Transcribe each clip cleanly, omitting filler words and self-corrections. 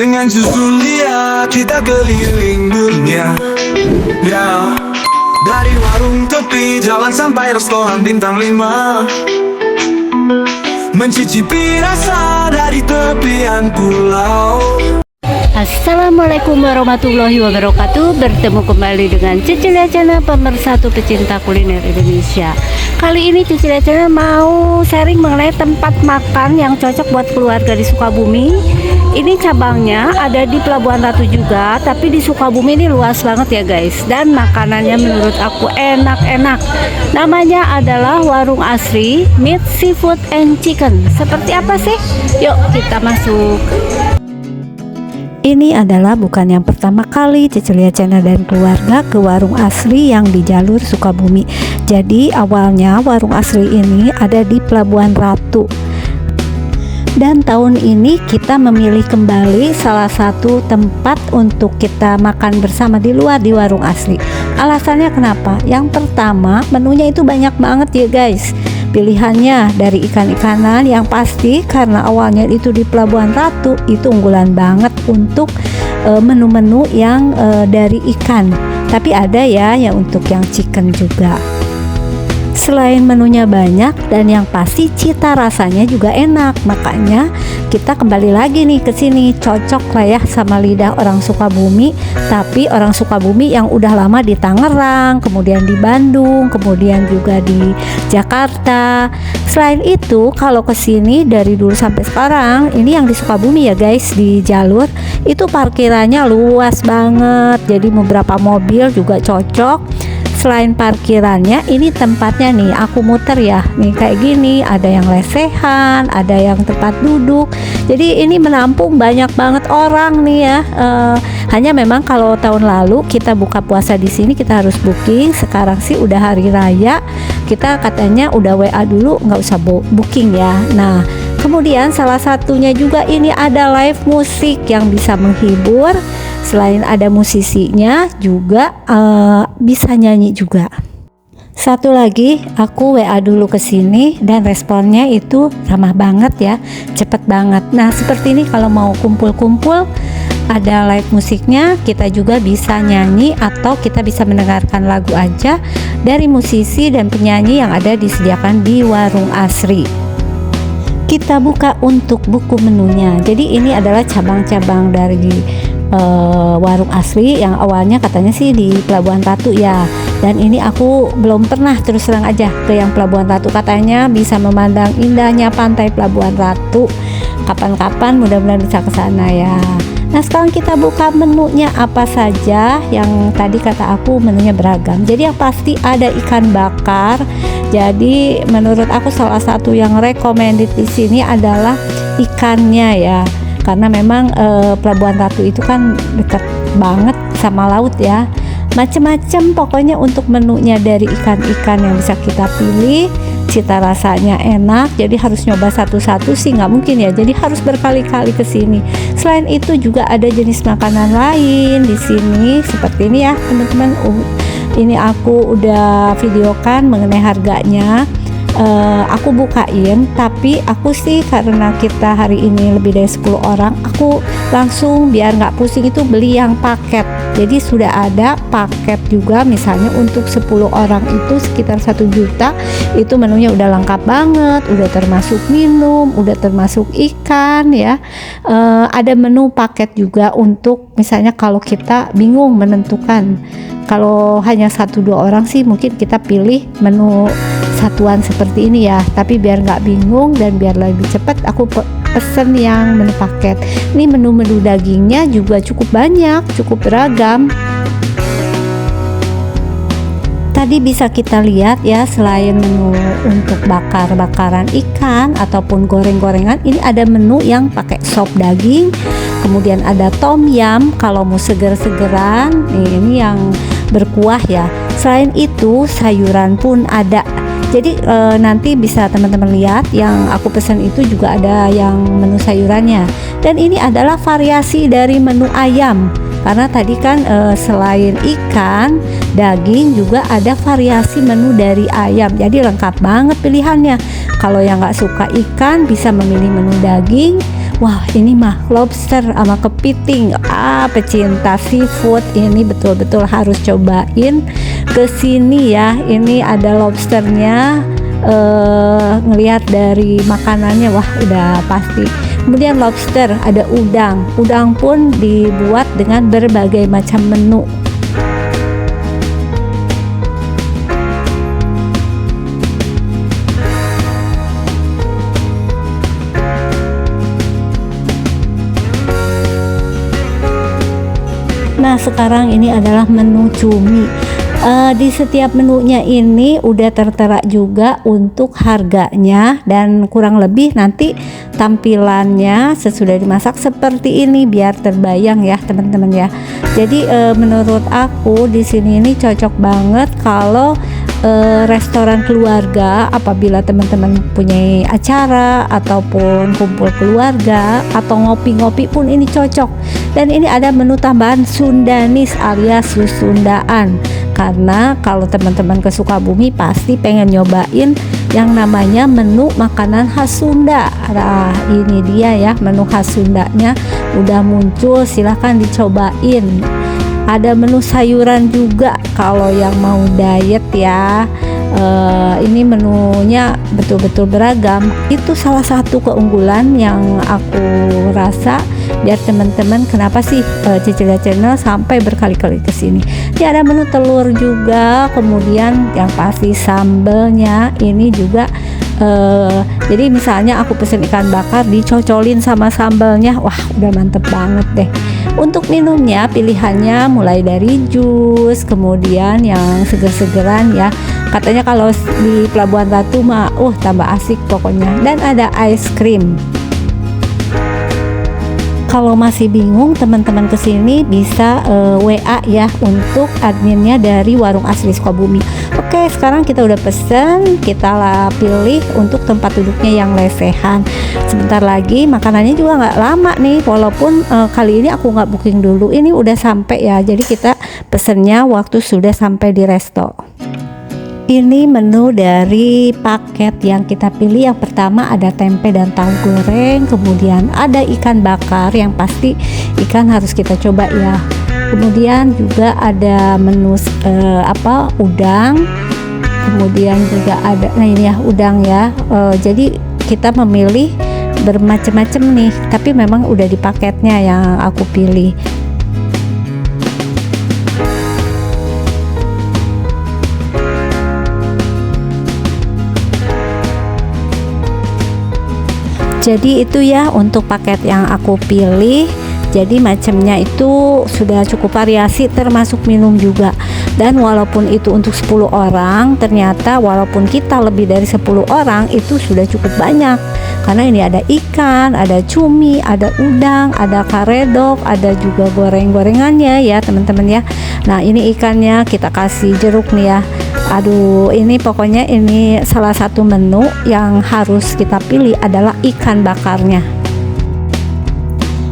Dengan susu Lia kita keliling dunia, ya. Dari warung tepi jalan sampai restoran bintang 5, mencicipi rasa dari tepian pulau. Assalamualaikum warahmatullahi wabarakatuh. Bertemu kembali dengan Cicilia Channel, pemersatu pecinta kuliner Indonesia. Kali ini Cicilia Channel mau sharing mengenai tempat makan yang cocok buat keluarga di Sukabumi. Ini cabangnya ada di Pelabuhan Ratu juga, tapi di Sukabumi ini luas banget ya guys. Dan makanannya menurut aku enak-enak. Namanya adalah Warung Asri Meat Seafood and Chicken. Seperti apa sih? Yuk kita masuk. Ini adalah bukan yang pertama kali Cicilia Channel dan keluarga ke Warung Asri yang di jalur Sukabumi. Jadi awalnya Warung Asri ini ada di Pelabuhan Ratu. Dan tahun ini kita memilih kembali salah satu tempat untuk kita makan bersama di luar di Warung Asri. Alasannya kenapa? Yang pertama, menunya itu banyak banget ya guys. Pilihannya dari ikan-ikanan yang pasti karena awalnya itu di Pelabuhan Ratu, itu unggulan banget untuk menu-menu yang dari ikan. Tapi ada ya yang untuk yang chicken juga. Selain menunya banyak dan yang pasti cita rasanya juga enak, makanya kita kembali lagi nih ke sini. Cocok lah ya sama lidah orang Sukabumi, tapi orang Sukabumi yang udah lama di Tangerang, kemudian di Bandung, kemudian juga di Jakarta. Selain itu kalau ke sini dari dulu sampai sekarang, ini yang di Sukabumi ya guys, di jalur itu parkirannya luas banget. Jadi beberapa mobil juga cocok. Selain parkirannya, ini tempatnya nih, aku muter ya, nih kayak gini, ada yang lesehan, ada yang tempat duduk. Jadi ini menampung banyak banget orang nih ya. Hanya memang kalau tahun lalu kita buka puasa di sini kita harus booking. Sekarang sih udah hari raya, kita katanya udah WA dulu, nggak usah booking ya. Nah, kemudian salah satunya juga ini ada live musik yang bisa menghibur. Selain ada musisinya juga bisa nyanyi juga. Satu lagi, aku WA dulu ke sini dan responnya itu ramah banget ya, cepet banget. Nah seperti ini kalau mau kumpul-kumpul ada live musiknya, kita juga bisa nyanyi atau kita bisa mendengarkan lagu aja dari musisi dan penyanyi yang ada disediakan di Warung Asri. Kita buka untuk buku menunya. Jadi ini adalah cabang-cabang dari Warung Asri yang awalnya katanya sih di Pelabuhan Ratu ya. Dan ini aku belum pernah, terus terang aja, ke yang Pelabuhan Ratu. Katanya bisa memandang indahnya pantai Pelabuhan Ratu. Kapan-kapan mudah-mudahan bisa ke sana ya. Nah sekarang kita buka menunya apa saja. Yang tadi kata aku menunya beragam. Jadi yang pasti ada ikan bakar. Jadi menurut aku salah satu yang recommended di sini adalah ikannya ya. Karena memang Pelabuhan Ratu itu kan dekat banget sama laut ya. Macem-macem pokoknya untuk menunya, dari ikan-ikan yang bisa kita pilih. Cita rasanya enak, jadi harus nyoba satu-satu sih nggak mungkin ya. Jadi harus berkali-kali ke sini. Selain itu juga ada jenis makanan lain di sini seperti ini ya teman-teman. Ini aku udah videokan mengenai harganya. Aku bukain, tapi aku sih karena kita hari ini lebih dari 10 orang, aku langsung biar nggak pusing itu beli yang paket. Jadi sudah ada paket juga, misalnya untuk 10 orang itu sekitar 1 juta. Itu menunya udah lengkap banget, udah termasuk minum, udah termasuk ikan ya. Ada menu paket juga untuk misalnya kalau kita bingung menentukan, kalau hanya 1-2 orang sih mungkin kita pilih menu satuan seperti ini ya. Tapi biar nggak bingung dan biar lebih cepat, aku pesen yang menu paket. Ini menu-menu dagingnya juga cukup banyak, cukup beragam. Tadi bisa kita lihat ya, selain menu untuk bakar-bakaran ikan ataupun goreng-gorengan, ini ada menu yang pakai sop daging. Kemudian ada tom yum kalau mau seger-segeran, ini yang berkuah ya. Selain itu sayuran pun ada. Jadi nanti bisa teman-teman lihat yang aku pesan itu juga ada yang menu sayurannya. Dan ini adalah variasi dari menu ayam. Karena tadi kan selain ikan, daging juga ada variasi menu dari ayam. Jadi lengkap banget pilihannya. Kalau yang nggak suka ikan bisa memilih menu daging. Wah, ini mah lobster sama kepiting. Pecinta seafood ini betul-betul harus cobain ke sini ya. Ini ada lobsternya. Ngelihat dari makanannya, wah udah pasti. Kemudian lobster, ada udang. Udang pun dibuat dengan berbagai macam menu. Nah, sekarang ini adalah menu cumi. Di setiap menunya ini udah tertera juga untuk harganya, dan kurang lebih nanti tampilannya sesudah dimasak seperti ini biar terbayang ya teman-teman ya. Jadi menurut aku di sini ini cocok banget kalau restoran keluarga, apabila teman-teman punya acara ataupun kumpul keluarga atau ngopi-ngopi pun ini cocok. Dan ini ada menu tambahan Sundanis alias Sundaan, karena kalau teman-teman ke Sukabumi pasti pengen nyobain yang namanya menu makanan khas Sunda. Nah, ini dia ya, menu khas Sundanya udah muncul, silahkan dicobain. Ada menu sayuran juga kalau yang mau diet ya. Ini menunya betul-betul beragam. Itu salah satu keunggulan yang aku rasa, biar teman-teman kenapa sih Cecilia Channel sampai berkali-kali ke sini. Ini ada menu telur juga, kemudian yang pasti sambelnya ini juga. Jadi misalnya aku pesen ikan bakar dicocolin sama sambalnya, wah udah mantep banget deh. Untuk minumnya pilihannya mulai dari jus, kemudian yang seger-segeran ya. Katanya kalau di Pelabuhan Ratu mah tambah asik pokoknya. Dan ada ice cream. Kalau masih bingung, teman-teman kesini bisa WA ya untuk adminnya dari Warung Asri Sukabumi. Oke, sekarang kita udah pesen, kita lah pilih untuk tempat duduknya yang lesehan. Sebentar lagi, makanannya juga nggak lama nih, walaupun kali ini aku nggak booking dulu. Ini udah sampai ya, jadi kita pesennya waktu sudah sampai di resto. Ini menu dari paket yang kita pilih. Yang pertama ada tempe dan tahu goreng, kemudian ada ikan bakar, yang pasti ikan harus kita coba ya. Kemudian juga ada menu udang, kemudian juga ada, nah ini ya udang ya. Jadi kita memilih bermacam-macam nih, tapi memang udah di paketnya yang aku pilih. Jadi itu ya untuk paket yang aku pilih. Jadi macamnya itu sudah cukup variasi, termasuk minum juga. Dan walaupun itu untuk 10 orang, ternyata walaupun kita lebih dari 10 orang itu sudah cukup banyak. Karena ini ada ikan, ada cumi, ada udang, ada karedok, ada juga goreng-gorengannya ya teman-teman ya. Nah, ini ikannya kita kasih jeruk nih ya. Aduh, ini pokoknya ini salah satu menu yang harus kita pilih adalah ikan bakarnya.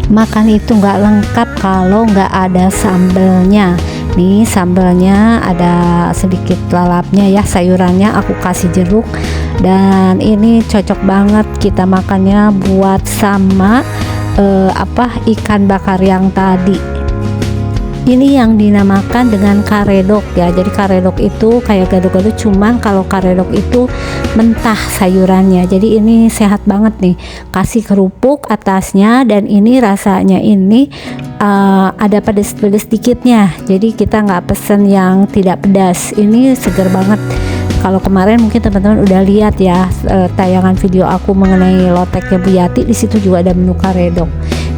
Makan itu nggak lengkap kalau nggak ada sambelnya. Nih sambelnya ada sedikit lalapnya ya, sayurannya aku kasih jeruk. Dan ini cocok banget kita makannya buat sama ikan bakar yang tadi. Ini yang dinamakan dengan karedok ya. Jadi karedok itu kayak gado-gado, cuman kalau karedok itu mentah sayurannya. Jadi ini sehat banget nih. Kasih kerupuk atasnya, dan ini rasanya ini ada pedes-pedes dikitnya. Jadi kita nggak pesen yang tidak pedas. Ini seger banget. Kalau kemarin mungkin teman-teman udah lihat ya tayangan video aku mengenai loteknya Bu Yati, di situ juga ada menu karedok.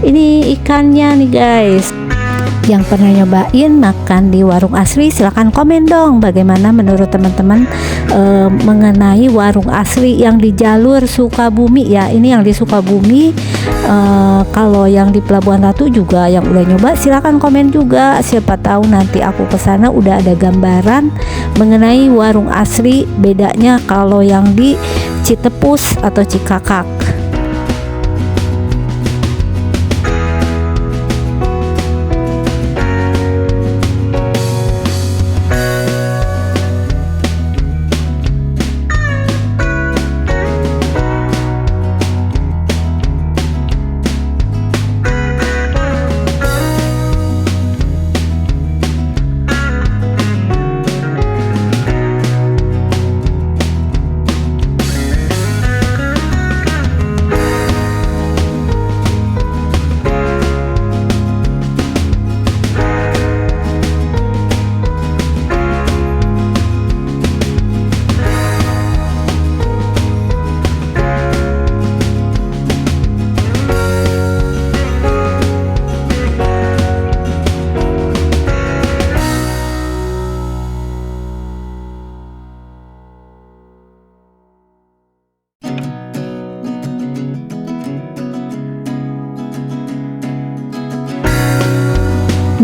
Ini ikannya nih guys. Yang pernah nyobain makan di Warung Asri, silahkan komen dong bagaimana menurut teman-teman mengenai Warung Asri yang di jalur Sukabumi ya. Ini yang di Sukabumi. Kalau yang di Pelabuhan Ratu juga yang udah nyoba, silahkan komen juga. Siapa tahu nanti aku kesana udah ada gambaran mengenai Warung Asri, bedanya kalau yang di Citepus atau Cikakak.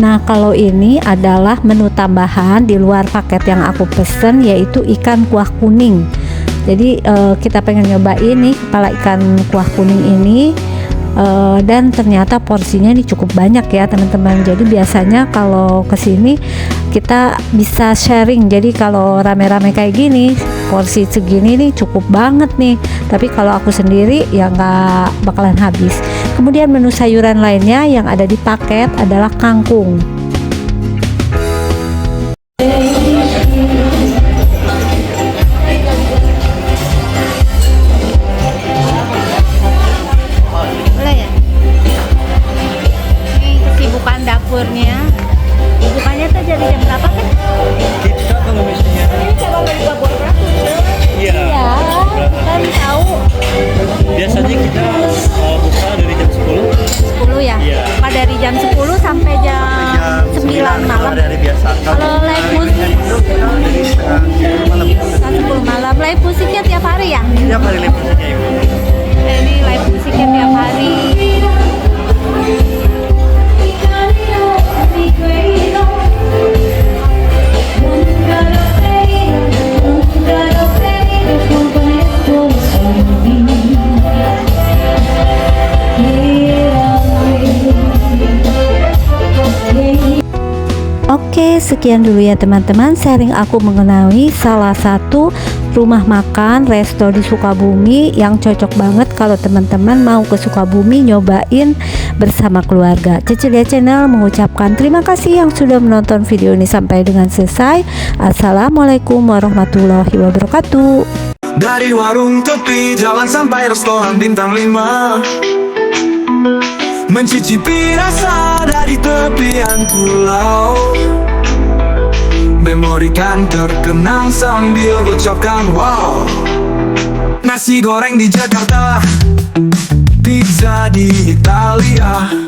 Nah, kalau ini adalah menu tambahan di luar paket yang aku pesen, yaitu ikan kuah kuning. Jadi kita pengen nyobain nih kepala ikan kuah kuning ini, dan ternyata porsinya ini cukup banyak ya teman-teman. Jadi biasanya kalau kesini kita bisa sharing, jadi kalau rame-rame kayak gini porsi segini nih cukup banget nih, tapi kalau aku sendiri ya nggak bakalan habis. Kemudian menu sayuran lainnya yang ada di paket adalah kangkung. Boleh ya? Ini kesibukan dapurnya. Bukannya tuh dari jam berapa kan? Kita kalau misalnya Ini cabang dari Pelabuhan Ratu. iya Iya, kan tahu biasanya kita buka dari jam 10 10 ya. Iya. Apa dari jam 10 sampai jam 9 malam. dari biasa. Kalau live musik Itu kita dari setengah 10 malam. kan 10 malam. Live musiknya tiap hari ya? Tiap hari live musiknya Ibu. Ini live musiknya tiap hari. Oke, sekian dulu ya teman-teman sharing aku mengenai salah satu rumah makan resto di Sukabumi yang cocok banget kalau teman-teman mau ke Sukabumi nyobain bersama keluarga. Cecilia Channel mengucapkan terima kasih yang sudah menonton video ini sampai dengan selesai. Assalamualaikum warahmatullahi wabarakatuh. Dari warung tepi jalan sampai restoran bintang 5, mencicipi rasa dari tepian pulau. Memori kan terkenang sambil ucapkan wow. Nasi goreng di Jakarta, pizza di Italia.